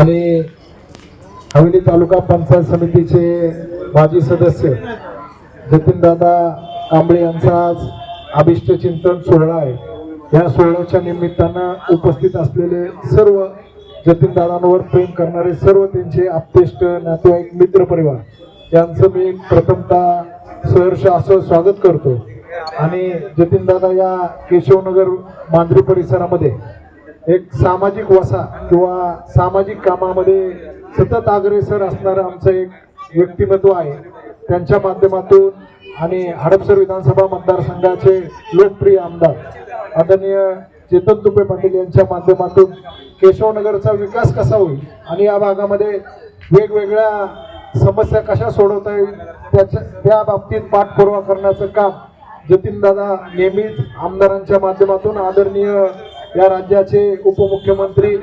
आणि हवेली तालुका पंचायत समितीचे माजी सदस्य जतीनदादा कांबळे यांचा आज अभिष्ट चिंतन सोहळा आहे। या सोहळ्याच्या निमित्तानं उपस्थित असलेले सर्व जतीनदादांवर प्रेम करणारे सर्व त्यांचे आप्तेष्ट नातेवाईक मित्र परिवार यांचं मी प्रथमतः सहर्ष असं स्वागत करतो। आणि जतीनदादा या केशवनगर मांजरी परिसरामध्ये एक सामाजिक वसा किंवा सामाजिक कामामध्ये सतत अग्रेसर असणारं आमचं एक व्यक्तिमत्व आहे। त्यांच्या माध्यमातून आणि हडपसर विधानसभा मतदारसंघाचे लोकप्रिय आमदार आदरणीय चेतन तुपे पाटील यांच्या माध्यमातून केशवनगरचा विकास कसा होईल आणि या भागामध्ये वेगवेगळ्या समस्या कशा सोडवता येईल त्या बाबतीत पाठपुरावा करण्याचं काम जतीनदादा नेहमीच आमदारांच्या माध्यमातून आदरणीय या राज्याचे उपमुख्यमंत्री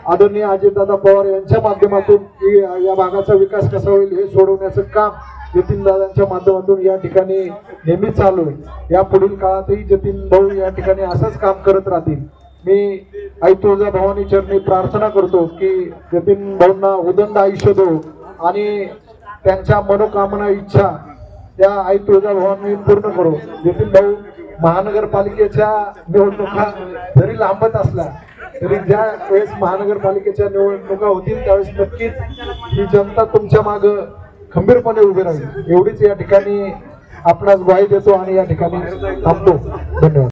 आदरणीय अजितदादा पवार यांच्या माध्यमातून या भागाचा विकास कसा होईल हे सोडवण्याचं काम जतीनदादांच्या माध्यमातून या ठिकाणी नेहमीच चालू आहे। या पुढील काळातही जतीन भाऊ या ठिकाणी असंच काम करत राहतील। मी आई तुळजा भवानी चरणी प्रार्थना करतो की जतीन भाऊंना उदंड आयुष्य दो आणि त्यांच्या मनोकामना इच्छा त्या आई तुळजा भवानी पूर्ण करो। जतीन भाऊ महानगरपालिकेच्या निवडणुका जरी लांबत असल्या तरी ज्या वेळेस महानगरपालिकेच्या निवडणुका होतील त्यावेळेस नक्कीच ही जनता तुमच्या मागे खंबीरपणे उभी राहील एवढीच या ठिकाणी आपणास ग्वाही देतो आणि या ठिकाणी थांबतो। धन्यवाद।